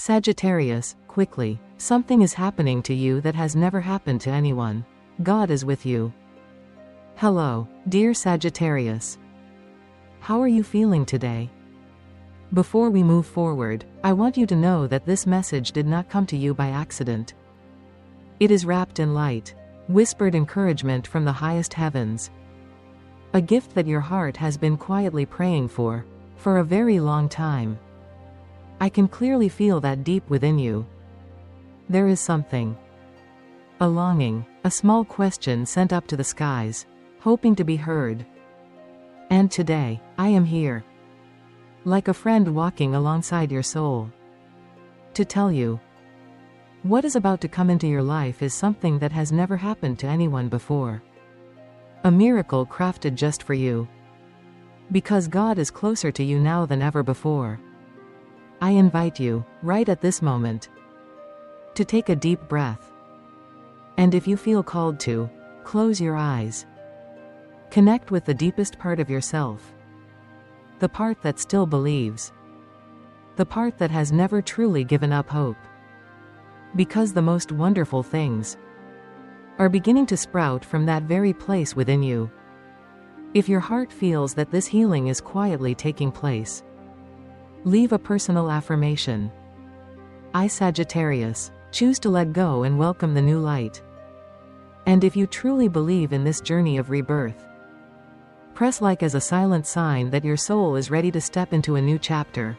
Sagittarius, quickly. Something is happening to you that has never happened to anyone. God is with you. Hello, dear Sagittarius. How are you feeling today? Before we move forward, I want you to know that this message did not come to you by accident. It is wrapped in light, whispered encouragement from the highest heavens. A gift that your heart has been quietly praying for a very long time. I can clearly feel that deep within you. There is something. A longing, a small question sent up to the skies, hoping to be heard. And today, I am here. Like a friend walking alongside your soul. To tell you, what is about to come into your life is something that has never happened to anyone before. A miracle crafted just for you. Because God is closer to you now than ever before. I invite you, right at this moment, to take a deep breath. And if you feel called to, close your eyes. Connect with the deepest part of yourself. The part that still believes. The part that has never truly given up hope. Because the most wonderful things are beginning to sprout from that very place within you. If your heart feels that this healing is quietly taking place, leave a personal affirmation. I, Sagittarius, choose to let go and welcome the new light. And if you truly believe in this journey of rebirth, press like as a silent sign that your soul is ready to step into a new chapter.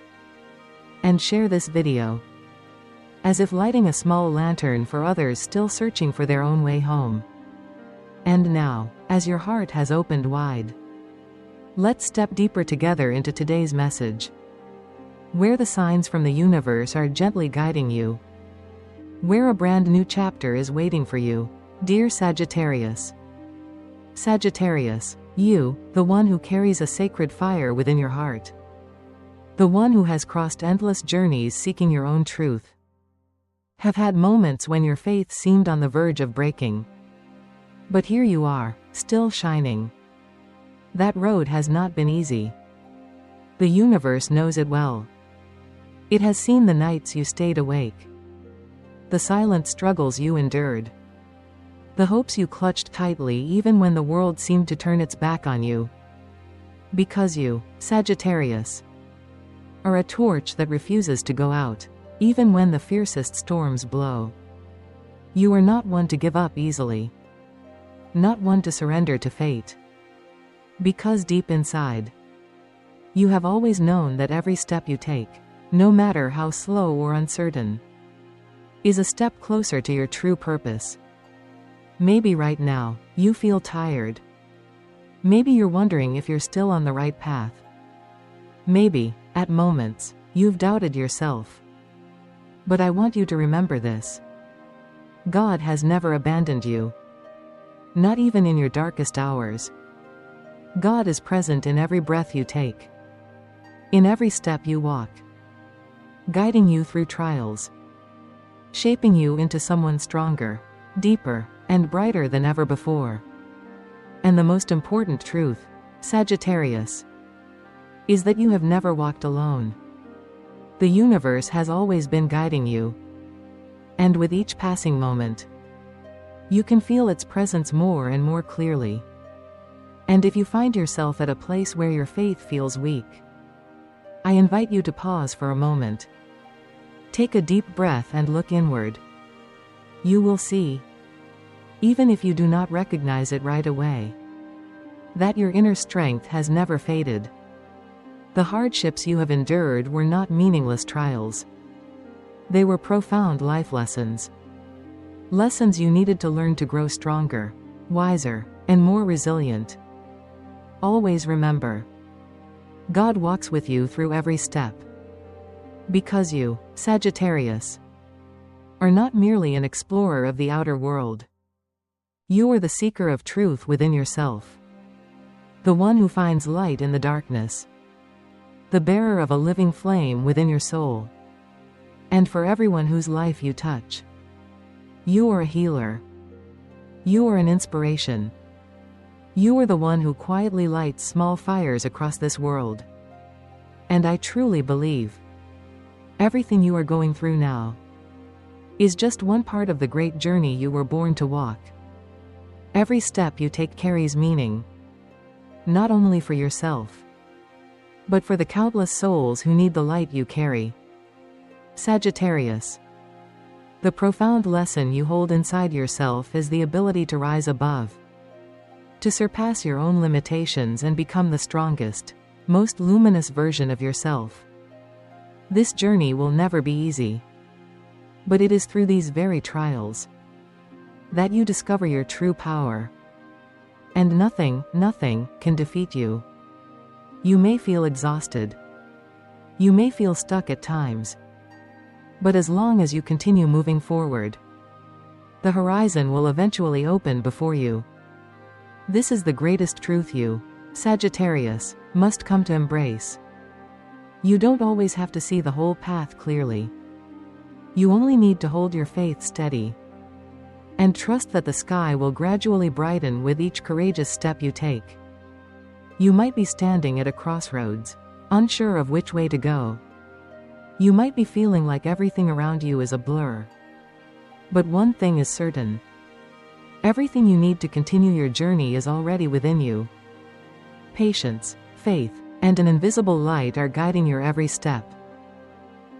And share this video, as if lighting a small lantern for others still searching for their own way home. And now, as your heart has opened wide, let's step deeper together into today's message, where the signs from the universe are gently guiding you, where a brand new chapter is waiting for you, dear Sagittarius. Sagittarius, you, the one who carries a sacred fire within your heart, the one who has crossed endless journeys seeking your own truth, have had moments when your faith seemed on the verge of breaking. But here you are, still shining. That road has not been easy. The universe knows it well. It has seen the nights you stayed awake, the silent struggles you endured, the hopes you clutched tightly even when the world seemed to turn its back on you. Because you, Sagittarius, are a torch that refuses to go out, even when the fiercest storms blow. You are not one to give up easily. Not one to surrender to fate. Because deep inside, you have always known that every step you take, no matter how slow or uncertain, is a step closer to your true purpose. Maybe right now, you feel tired. Maybe you're wondering if you're still on the right path. Maybe, at moments, you've doubted yourself. But I want you to remember this. God has never abandoned you. Not even in your darkest hours. God is present in every breath you take, in every step you walk, guiding you through trials, shaping you into someone stronger, deeper, and brighter than ever before. And the most important truth, Sagittarius, is that you have never walked alone. The universe has always been guiding you. And with each passing moment, you can feel its presence more and more clearly. And if you find yourself at a place where your faith feels weak, I invite you to pause for a moment. Take a deep breath and look inward. You will see, even if you do not recognize it right away, that your inner strength has never faded. The hardships you have endured were not meaningless trials. They were profound life lessons. Lessons you needed to learn to grow stronger, wiser, and more resilient. Always remember, God walks with you through every step. Because you, Sagittarius, are not merely an explorer of the outer world. You are the seeker of truth within yourself. The one who finds light in the darkness. The bearer of a living flame within your soul. And for everyone whose life you touch, you are a healer. You are an inspiration. You are the one who quietly lights small fires across this world. And I truly believe Everything you are going through now is just one part of the great journey you were born to walk. Every step you take carries meaning, not only for yourself, but for the countless souls who need the light you carry. Sagittarius. The profound lesson you hold inside yourself is the ability to rise above, to surpass your own limitations and become the strongest, most luminous version of yourself. This journey will never be easy, but it is through these very trials that you discover your true power. And nothing can defeat you. You may feel exhausted. You may feel stuck at times. But as long as you continue moving forward, the horizon will eventually open before you. This is the greatest truth you, Sagittarius, must come to embrace. You don't always have to see the whole path clearly. You only need to hold your faith steady and trust that the sky will gradually brighten with each courageous step you take. You might be standing at a crossroads, unsure of which way to go. You might be feeling like everything around you is a blur. But one thing is certain. Everything you need to continue your journey is already within you. Patience, faith, and an invisible light are guiding your every step.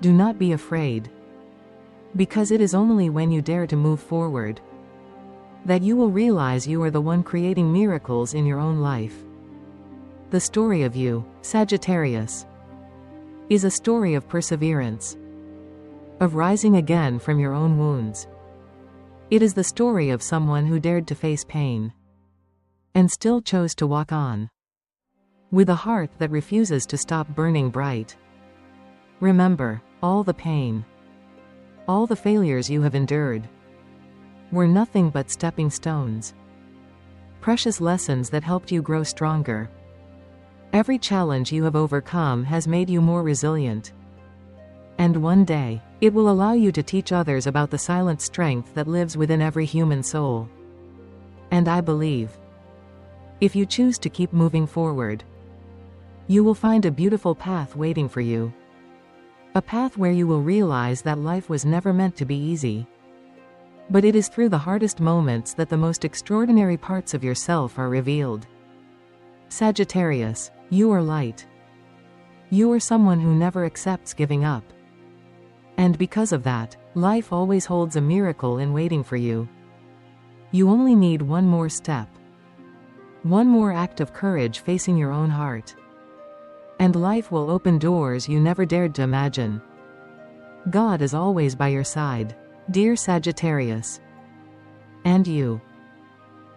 Do not be afraid, because it is only when you dare to move forward that you will realize you are the one creating miracles in your own life. The story of you, Sagittarius, is a story of perseverance, of rising again from your own wounds. It is the story of someone who dared to face pain and still chose to walk on, with a heart that refuses to stop burning bright. Remember, all the pain, all the failures you have endured, were nothing but stepping stones, precious lessons that helped you grow stronger. Every challenge you have overcome has made you more resilient. And one day, it will allow you to teach others about the silent strength that lives within every human soul. And I believe, if you choose to keep moving forward, you will find a beautiful path waiting for you. A path where you will realize that life was never meant to be easy. But it is through the hardest moments that the most extraordinary parts of yourself are revealed. Sagittarius, you are light. You are someone who never accepts giving up. And because of that, life always holds a miracle in waiting for you. You only need one more step, one more act of courage facing your own heart, and life will open doors you never dared to imagine. God is always by your side, dear Sagittarius. And you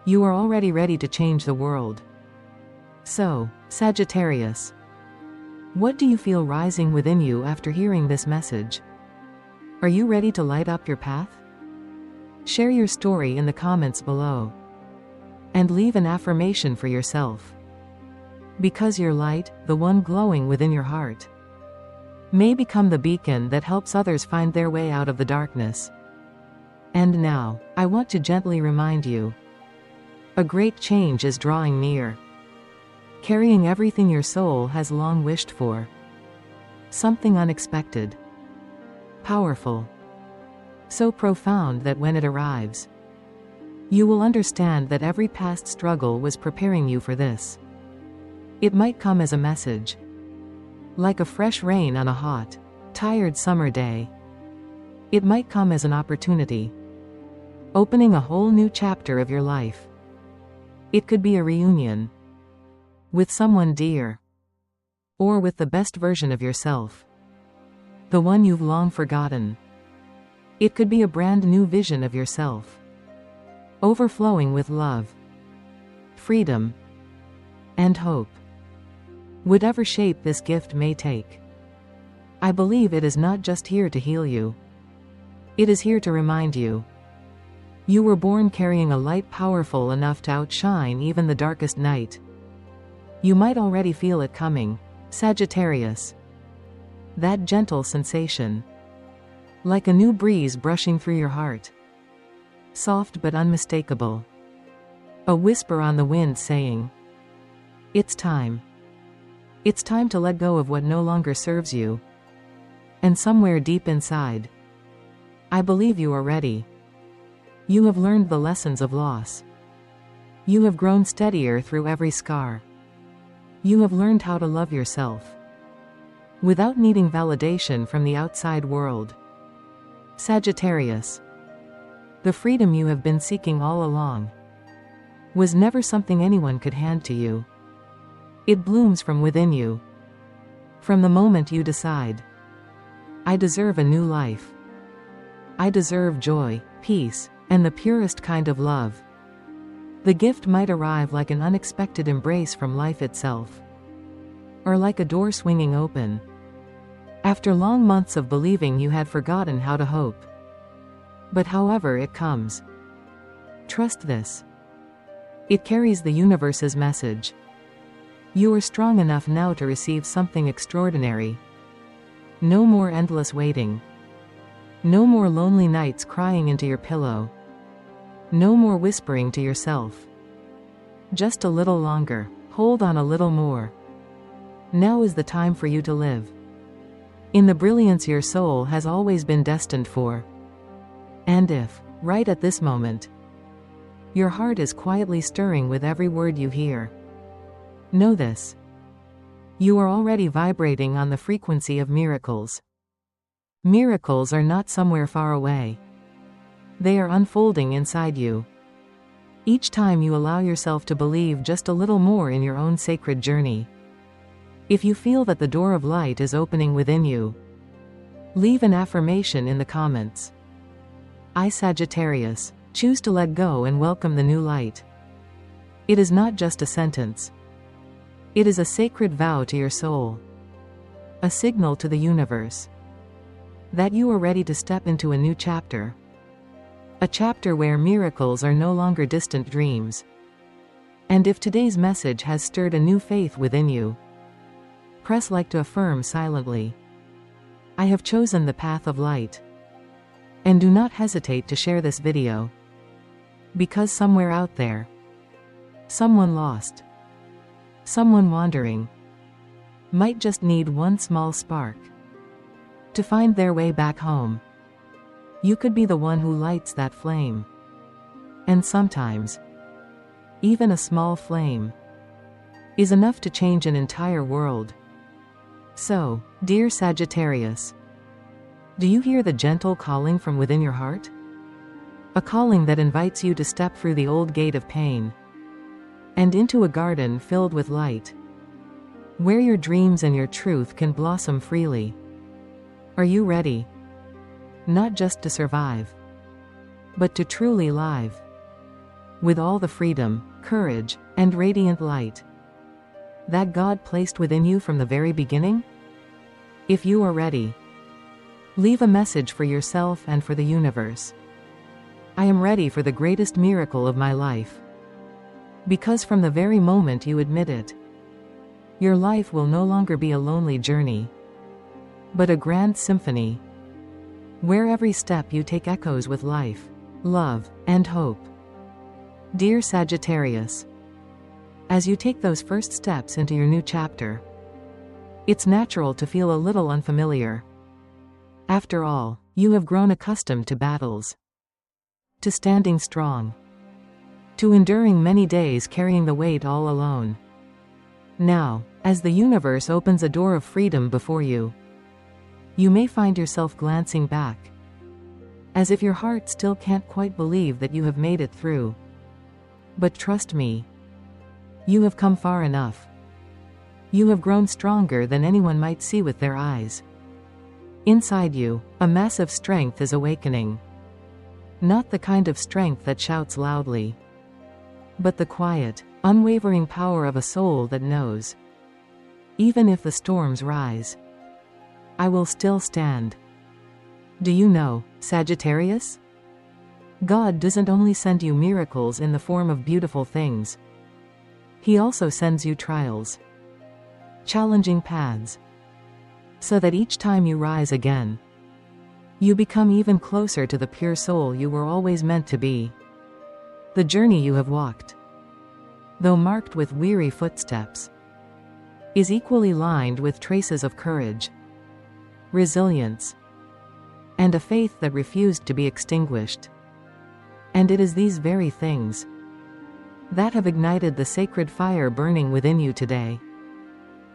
are already ready to change the world. So, Sagittarius, what do you feel rising within you after hearing this message? Are you ready to light up your path? Share your story in the comments below, and leave an affirmation for yourself. Because your light, the one glowing within your heart, may become the beacon that helps others find their way out of the darkness. And now, I want to gently remind you, a great change is drawing near, carrying everything your soul has long wished for. Something unexpected, powerful, so profound that when it arrives, you will understand that every past struggle was preparing you for this. It might come as a message, like a fresh rain on a hot, tired summer day. It might come as an opportunity, opening a whole new chapter of your life. It could be a reunion with someone dear, or with the best version of yourself, the one you've long forgotten. It could be a brand new vision of yourself, overflowing with love, freedom, and hope. Whatever shape this gift may take, I believe it is not just here to heal you. It is here to remind you, you were born carrying a light powerful enough to outshine even the darkest night. You might already feel it coming, Sagittarius. That gentle sensation, like a new breeze brushing through your heart, soft but unmistakable. A whisper on the wind saying, it's time. It's time to let go of what no longer serves you. And somewhere deep inside, I believe you are ready. You have learned the lessons of loss. You have grown steadier through every scar. You have learned how to love yourself without needing validation from the outside world. Sagittarius, the freedom you have been seeking all along was never something anyone could hand to you. It blooms from within you. From the moment you decide, I deserve a new life. I deserve joy, peace, and the purest kind of love. The gift might arrive like an unexpected embrace from life itself, or like a door swinging open after long months of believing you had forgotten how to hope. But however it comes, trust this. It carries the universe's message. You are strong enough now to receive something extraordinary. No more endless waiting. No more lonely nights crying into your pillow. No more whispering to yourself. Just a little longer. Hold on a little more. Now is the time for you to live in the brilliance your soul has always been destined for. And if, right at this moment, your heart is quietly stirring with every word you hear, know this. You are already vibrating on the frequency of miracles. Miracles are not somewhere far away. They are unfolding inside you. Each time you allow yourself to believe just a little more in your own sacred journey. If you feel that the door of light is opening within you, leave an affirmation in the comments. I, Sagittarius, choose to let go and welcome the new light. It is not just a sentence. It is a sacred vow to your soul. A signal to the universe that you are ready to step into a new chapter. A chapter where miracles are no longer distant dreams. And if today's message has stirred a new faith within you, press like to affirm silently. I have chosen the path of light. And do not hesitate to share this video. Because somewhere out there, someone lost, someone wandering, might just need one small spark to find their way back home. You could be the one who lights that flame. And sometimes, even a small flame is enough to change an entire world. So, dear Sagittarius, do you hear the gentle calling from within your heart? A calling that invites you to step through the old gate of pain and into a garden filled with light, where your dreams and your truth can blossom freely. Are you ready? Not just to survive, but to truly live, with all the freedom, courage, and radiant light that God placed within you from the very beginning? If you are ready, leave a message for yourself and for the universe. I am ready for the greatest miracle of my life. Because from the very moment you admit it, your life will no longer be a lonely journey, but a grand symphony, where every step you take echoes with life, love, and hope. Dear Sagittarius, as you take those first steps into your new chapter, it's natural to feel a little unfamiliar. After all, you have grown accustomed to battles, to standing strong, to enduring many days carrying the weight all alone. Now, as the universe opens a door of freedom before you, you may find yourself glancing back, as if your heart still can't quite believe that you have made it through. But trust me, you have come far enough. You have grown stronger than anyone might see with their eyes. Inside you, a massive strength is awakening. Not the kind of strength that shouts loudly, but the quiet, unwavering power of a soul that knows, even if the storms rise, I will still stand. Do you know, Sagittarius? God doesn't only send you miracles in the form of beautiful things. He also sends you trials, challenging paths, so that each time you rise again, you become even closer to the pure soul you were always meant to be. The journey you have walked, though marked with weary footsteps, is equally lined with traces of courage, resilience, and a faith that refused to be extinguished. And it is these very things that have ignited the sacred fire burning within you today.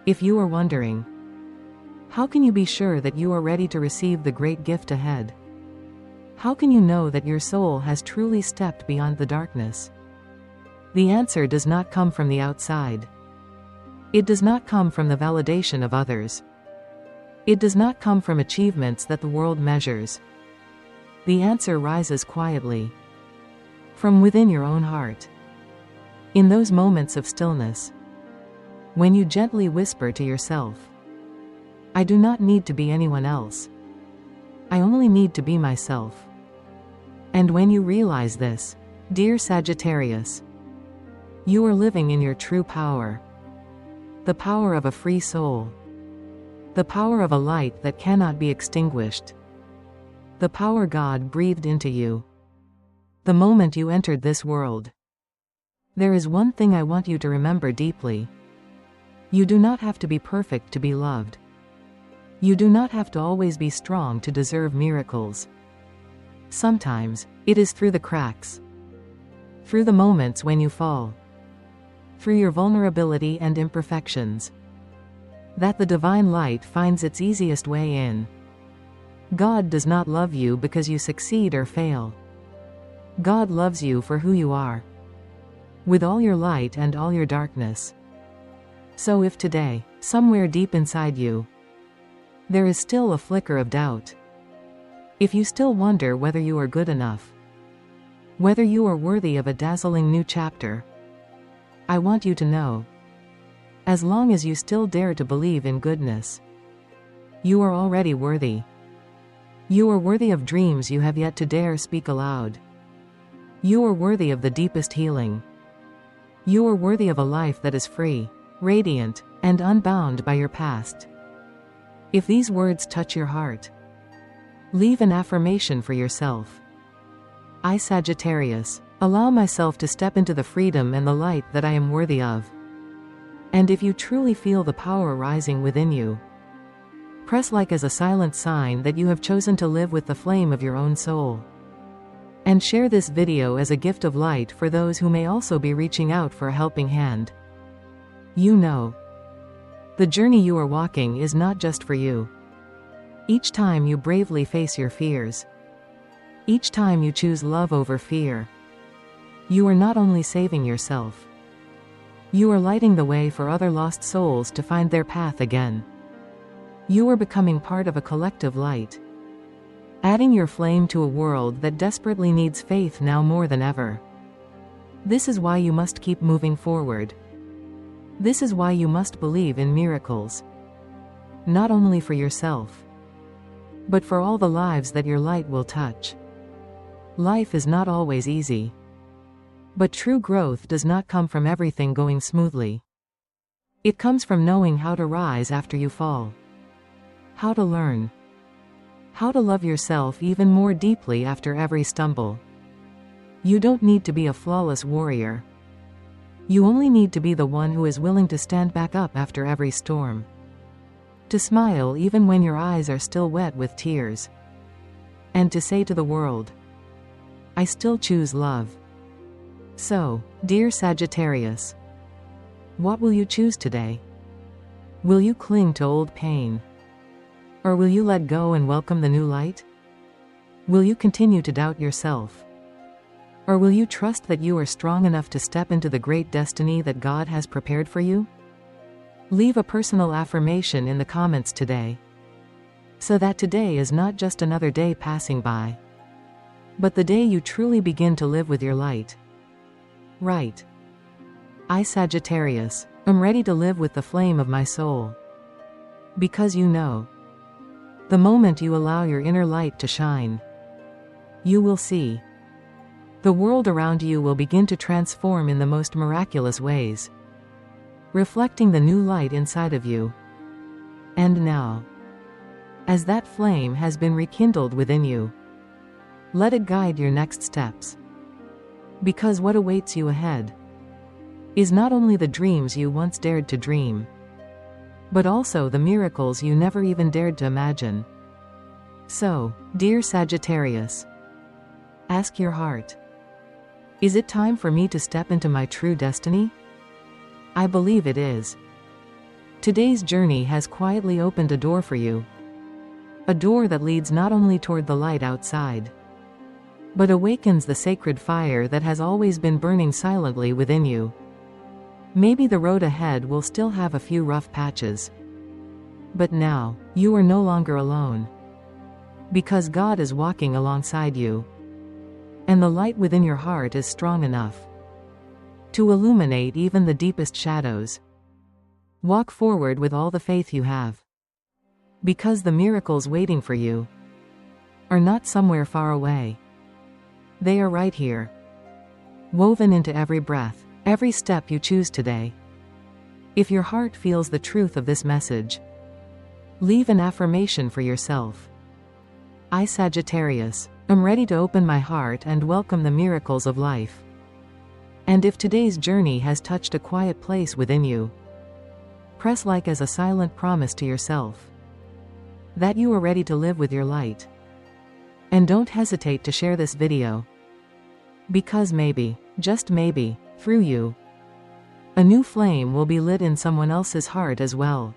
If you are wondering, how can you be sure that you are ready to receive the great gift ahead? How can you know that your soul has truly stepped beyond the darkness? The answer does not come from the outside. It does not come from the validation of others. It does not come from achievements that the world measures. The answer rises quietly from within your own heart. In those moments of stillness, when you gently whisper to yourself, I do not need to be anyone else. I only need to be myself. And when you realize this, dear Sagittarius, you are living in your true power. The power of a free soul. The power of a light that cannot be extinguished. The power God breathed into you the moment you entered this world. There is one thing I want you to remember deeply. You do not have to be perfect to be loved. You do not have to always be strong to deserve miracles. Sometimes, it is through the cracks, through the moments when you fall, through your vulnerability and imperfections, that the divine light finds its easiest way in. God does not love you because you succeed or fail. God loves you for who you are, with all your light and all your darkness. So if today, somewhere deep inside you, there is still a flicker of doubt, if you still wonder whether you are good enough, whether you are worthy of a dazzling new chapter, I want you to know, as long as you still dare to believe in goodness, you are already worthy. You are worthy of dreams you have yet to dare speak aloud. You are worthy of the deepest healing. You are worthy of a life that is free, radiant, and unbound by your past. If these words touch your heart, leave an affirmation for yourself. I, Sagittarius, allow myself to step into the freedom and the light that I am worthy of. And if you truly feel the power rising within you, press like as a silent sign that you have chosen to live with the flame of your own soul. And share this video as a gift of light for those who may also be reaching out for a helping hand. You know, the journey you are walking is not just for you. Each time you bravely face your fears, each time you choose love over fear, you are not only saving yourself, you are lighting the way for other lost souls to find their path again. You are becoming part of a collective light, adding your flame to a world that desperately needs faith now more than ever. This is why you must keep moving forward. This is why you must believe in miracles. Not only for yourself, but for all the lives that your light will touch. Life is not always easy. But true growth does not come from everything going smoothly. It comes from knowing how to rise after you fall. How to learn. How to love yourself even more deeply after every stumble. You don't need to be a flawless warrior. You only need to be the one who is willing to stand back up after every storm. To smile even when your eyes are still wet with tears. And to say to the world, I still choose love. So, dear Sagittarius, what will you choose today? Will you cling to old pain? Or will you let go and welcome the new light? Will you continue to doubt yourself? Or will you trust that you are strong enough to step into the great destiny that God has prepared for you? Leave a personal affirmation in the comments today, so that today is not just another day passing by, but the day you truly begin to live with your light. Right. I, Sagittarius, am ready to live with the flame of my soul. Because you know, the moment you allow your inner light to shine, you will see. The world around you will begin to transform in the most miraculous ways, reflecting the new light inside of you. And now, as that flame has been rekindled within you, let it guide your next steps. Because what awaits you ahead is not only the dreams you once dared to dream, but also the miracles you never even dared to imagine. So, dear Sagittarius, ask your heart. Is it time for me to step into my true destiny? I believe it is. Today's journey has quietly opened a door for you. A door that leads not only toward the light outside, but awakens the sacred fire that has always been burning silently within you. Maybe the road ahead will still have a few rough patches. But now, you are no longer alone. Because God is walking alongside you. And the light within your heart is strong enough to illuminate even the deepest shadows. Walk forward with all the faith you have. Because the miracles waiting for you are not somewhere far away. They are right here. Woven into every breath, every step you choose today. If your heart feels the truth of this message, leave an affirmation for yourself. I, Sagittarius, am ready to open my heart and welcome the miracles of life. And if today's journey has touched a quiet place within you, press like as a silent promise to yourself that you are ready to live with your light. And don't hesitate to share this video. Because maybe, just maybe, through you, a new flame will be lit in someone else's heart as well.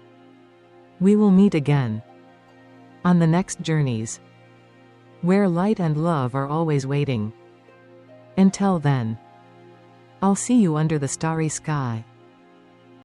We will meet again on the next journeys, where light and love are always waiting. Until then, I'll see you under the starry sky.